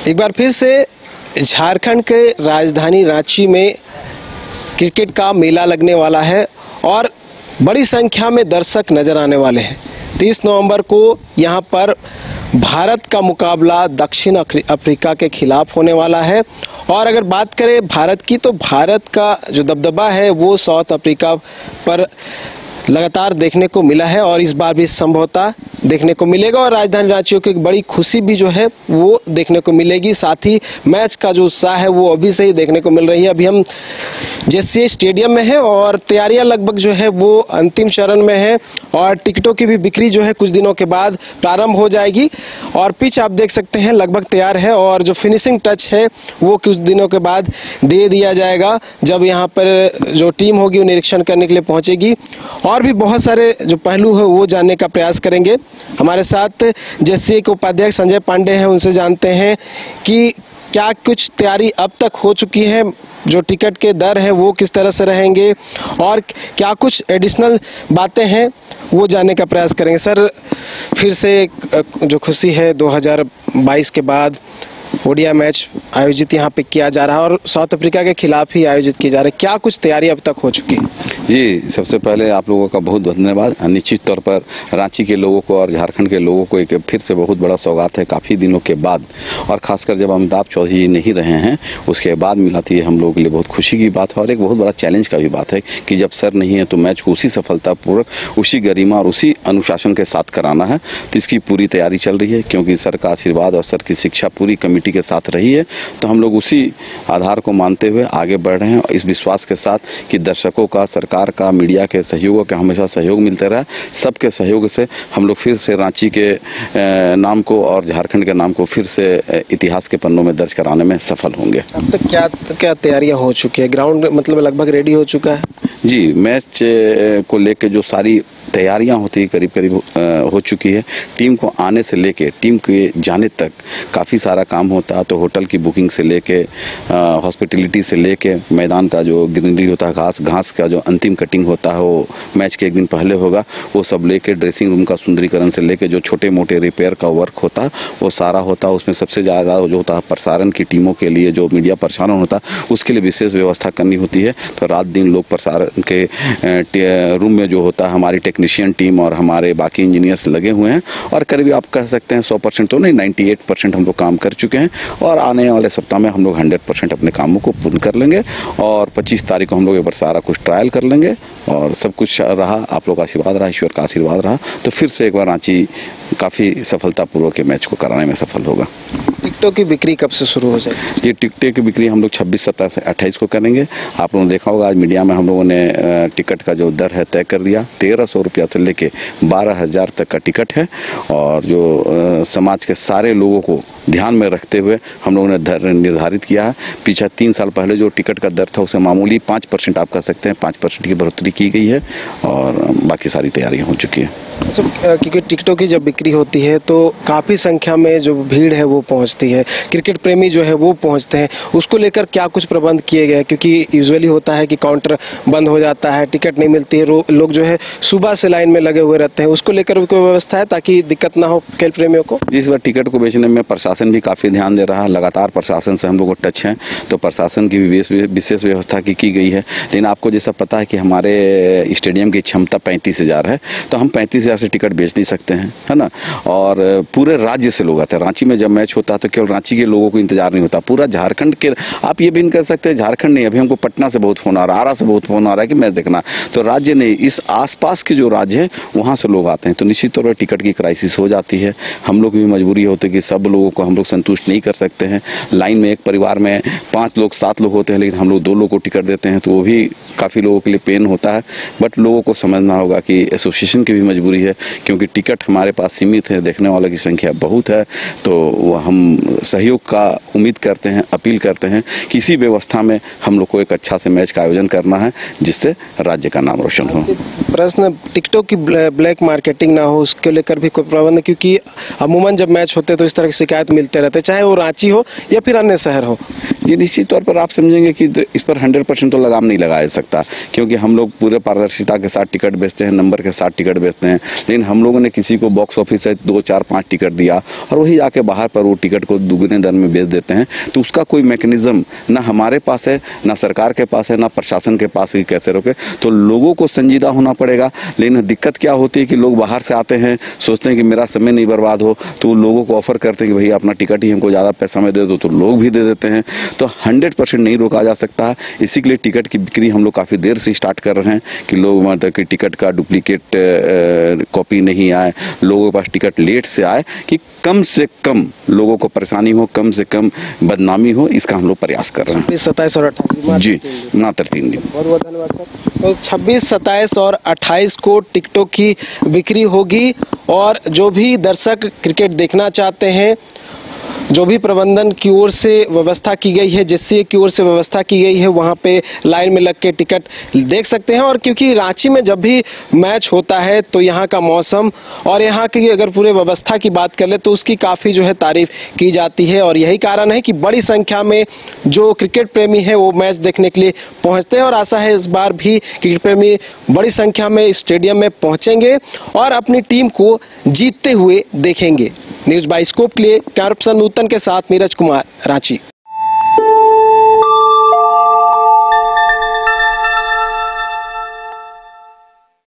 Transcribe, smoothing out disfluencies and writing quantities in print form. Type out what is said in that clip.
एक बार फिर से झारखंड के राजधानी रांची में क्रिकेट का मेला लगने वाला है और बड़ी संख्या में दर्शक नजर आने वाले हैं। 30 नवंबर को यहां पर भारत का मुकाबला दक्षिण अफ्रीका के खिलाफ होने वाला है। और अगर बात करें भारत की, तो भारत का जो दबदबा है वो साउथ अफ्रीका पर लगातार देखने को मिला है और इस बार भी संभवतः देखने को मिलेगा। और राजधानी रांची को एक बड़ी खुशी भी जो है वो देखने को मिलेगी। साथ ही मैच का जो उत्साह है वो अभी से ही देखने को मिल रही है। अभी हम जेसीए स्टेडियम में हैं और तैयारियां लगभग जो है वो अंतिम चरण में है और टिकटों की भी बिक्री जो है कुछ दिनों के बाद प्रारंभ हो जाएगी। और पिच आप देख सकते हैं लगभग तैयार है और जो फिनिशिंग टच है वो कुछ दिनों के बाद दे दिया जाएगा, जब यहाँ पर जो टीम होगी वो निरीक्षण करने के लिए पहुँचेगी। और भी बहुत सारे जो पहलू है वो जानने का प्रयास करेंगे। हमारे साथ जेसीए के उपाध्यक्ष संजय पांडे हैं, उनसे जानते हैं कि क्या कुछ तैयारी अब तक हो चुकी है, जो टिकट के दर है वो किस तरह से रहेंगे और क्या कुछ एडिशनल बातें हैं वो जानने का प्रयास करेंगे। सर, फिर से जो खुशी है 2022 के बाद ओडीआई मैच आयोजित यहाँ पे किया जा रहा है और साउथ अफ्रीका के खिलाफ ही आयोजित की जा रही है, क्या कुछ तैयारी अब तक हो चुकी है? जी, सबसे पहले आप लोगों का बहुत धन्यवाद। निश्चित तौर पर रांची के लोगों को और झारखंड के लोगों को एक फिर से बहुत बड़ा सौगात है काफ़ी दिनों के बाद, और ख़ासकर जब अमिताभ चौधरी नहीं रहे हैं उसके बाद मिला थी हम लोगों के लिए बहुत खुशी की बात है और एक बहुत बड़ा चैलेंज का भी बात है कि जब सर नहीं है तो मैच को उसी सफलतापूर्वक, उसी गरिमा और उसी अनुशासन के साथ कराना है। तो इसकी पूरी तैयारी चल रही है क्योंकि सर का आशीर्वाद और सर की शिक्षा पूरी कमेटी के साथ रही है। तो हम लोग उसी आधार को मानते हुए आगे बढ़ रहे हैं, इस विश्वास के साथ कि दर्शकों का, सरकार का, मीडिया के सहयोगों का हमेशा सहयोग मिलते रहा। सबके सहयोग से हम लोग फिर से रांची के नाम को और झारखंड के नाम को फिर से इतिहास के पन्नों में दर्ज कराने में सफल होंगे। अब तक क्या तैयारियां हो चुकी है? ग्राउंड मतलब लगभग रेडी हो चुका है? जी, मैच को लेकर जो सारी तैयारियां होती है करीब करीब हो चुकी है। टीम को आने से लेके टीम के जाने तक काफ़ी सारा काम होता है। तो होटल की बुकिंग से लेके हॉस्पिटलिटी से लेके मैदान का जो ग्रीनरी होता है, घास का जो अंतिम कटिंग होता है वो मैच के एक दिन पहले होगा, वो सब लेके ड्रेसिंग रूम का सुंदरीकरण से लेके जो छोटे मोटे रिपेयर का वर्क होता है वो सारा होता है। उसमें सबसे ज़्यादा जो होता है प्रसारण की टीमों के लिए, जो मीडिया प्रसारण होता है उसके लिए विशेष व्यवस्था करनी होती है। तो रात दिन लोग प्रसारण के रूम में जो होता है हमारी टेक्नीशियन टीम और हमारे बाकी इंजीनियर्स लगे हुए हैं और करीब आप कह सकते हैं 100% तो नहीं, 98% हम लोग काम कर चुके हैं और आने वाले सप्ताह में हम लोग 100% अपने कामों को पूर्ण कर लेंगे। और 25 तारीख को हम लोग एक बार सारा कुछ ट्रायल कर लेंगे और सब कुछ रहा, आप लोग का आशीर्वाद रहा, ईश्वर का आशीर्वाद रहा, तो फिर से एक बार रांची काफ़ी सफलतापूर्वक मैच को कराने में सफल होगा। टिकटों की बिक्री कब से शुरू हो जाएगी? ये टिकटें की बिक्री हम लोग 26, 27 से 28 को करेंगे। आप लोगों ने देखा होगा आज मीडिया में हम लोगों ने टिकट का जो दर है तय कर दिया। 1300 रुपया से लेके 12,000 तक का टिकट है और जो समाज के सारे लोगों को ध्यान में रखते हुए हम लोगों ने दर निर्धारित किया है। पीछे 3 साल पहले जो टिकट का दर था उसे मामूली 5% आप कह सकते हैं 5% की बढ़ोतरी की गई है और बाकी सारी तैयारियाँ हो चुकी है। अच्छा, क्योंकि टिकटों की जब बिक्री होती है तो काफ़ी संख्या में जो भीड़ है वो पहुंचती है, क्रिकेट प्रेमी जो है वो पहुंचते हैं, उसको लेकर क्या कुछ प्रबंध किए गए? क्योंकि यूजुअली होता है कि काउंटर बंद हो जाता है, टिकट नहीं मिलती है, लोग जो है सुबह से लाइन में लगे हुए रहते हैं, उसको लेकर कोई व्यवस्था है ताकि दिक्कत ना हो खेल प्रेमियों को? इस बार टिकट को बेचने में प्रशासन भी काफ़ी ध्यान दे रहा है। लगातार प्रशासन से हम लोग टच हैं तो प्रशासन की भी विशेष व्यवस्था की गई है। लेकिन आपको जैसा पता है कि हमारे स्टेडियम की क्षमता 35,000 है, तो हम 35,000 से टिकट बेच नहीं सकते हैं, है ना। और पूरे राज्य से लोग आते हैं। रांची में जब मैच होता है तो केवल रांची के लोगों को इंतजार नहीं होता, पूरा झारखंड के, आप ये भी नहीं कर सकते झारखंड नहीं, अभी हमको पटना से बहुत फ़ोन आ रहा है, आरा से बहुत फ़ोन आ रहा है कि मैच देखना। तो राज्य नहीं, इस आसपास के जो राज्य हैं वहाँ से लोग आते हैं, तो निश्चित तौर पर टिकट की क्राइसिस हो जाती है। हम लोग भी मजबूरी होती है कि सब लोगों को हम लोग संतुष्ट नहीं कर सकते हैं। लाइन में एक परिवार में 5 लोग 7 लोग होते हैं लेकिन हम लोग 2 लोग को टिकट देते हैं, तो वो भी काफ़ी लोगों के लिए पेन होता है। बट लोगों को समझना होगा कि एसोसिएशन की भी मजबूरी है क्योंकि टिकट हमारे पास सीमित है, देखने वालों की संख्या बहुत है, तो हम सहयोग का उम्मीद करते हैं, अपील करते हैं कि इसी व्यवस्था में हम लोग को एक अच्छा से मैच का आयोजन करना है जिससे राज्य का नाम रोशन हो। प्रश्न, टिकटों की ब्लैक मार्केटिंग ना हो उसके लेकर भी कोई प्रबंध? क्योंकि अमूमन जब मैच होते हैं तो इस तरह की शिकायत मिलते रहते हैं, चाहे वो रांची हो या फिर अन्य शहर हो। ये निश्चित तौर पर आप समझेंगे कि इस पर 100% तो लगाम नहीं लगाया सकता, क्योंकि हम लोग पूरे पारदर्शिता के साथ टिकट बेचते हैं, नंबर के साथ टिकट बेचते हैं। लेकिन हम लोगों ने किसी को बॉक्स ऑफिस से 2, 4, 5 टिकट दिया और वही जाके बाहर पर वो टिकट को दुगने दर में बेच देते हैं, तो उसका कोई मैकेनिज्म ना हमारे पास है, ना सरकार के पास है, ना प्रशासन के पास, ही कैसे रोके। तो लोगों को संजीदा होना पड़ेगा। लेकिन दिक्कत क्या होती है कि लोग बाहर से आते हैं, सोचते हैं कि मेरा समय नहीं बर्बाद हो, तो लोगों को ऑफर करते हैं कि भैया अपना टिकट ही हमको ज़्यादा पैसा में दे दो, तो लोग भी दे देते हैं। तो 100% नहीं रोका जा सकता है। इसी के लिए टिकट की बिक्री हम लोग काफ़ी देर से स्टार्ट कर रहे हैं कि लोग मतलब कि टिकट का डुप्लीकेट कॉपी नहीं आए, लोगों के पास टिकट लेट से आए, कि कम से कम लोगों को परेशानी हो, कम से कम बदनामी हो, इसका हम लोग प्रयास कर रहे हैं। 26, 27 और 28 जी, मात्र 3 दिन। बहुत बहुत धन्यवाद सर। तो 26, 27 और 28 को टिकटों की बिक्री होगी और जो भी दर्शक क्रिकेट देखना चाहते हैं, जो भी प्रबंधन की ओर से व्यवस्था की गई है, जिससे की ओर से व्यवस्था की गई है, वहाँ पे लाइन में लग के टिकट देख सकते हैं। और क्योंकि रांची में जब भी मैच होता है तो यहाँ का मौसम और यहाँ की अगर पूरे व्यवस्था की बात कर ले तो उसकी काफ़ी जो है तारीफ की जाती है। और यही कारण है कि बड़ी संख्या में जो क्रिकेट प्रेमी है वो मैच देखने के लिए पहुँचते हैं। और आशा है इस बार भी क्रिकेट प्रेमी बड़ी संख्या में स्टेडियम में पहुँचेंगे और अपनी टीम को जीतते हुए देखेंगे। न्यूज़ बाइस्कोप के लिए कैमरा पर्सन नूतन के साथ नीरज कुमार, रांची।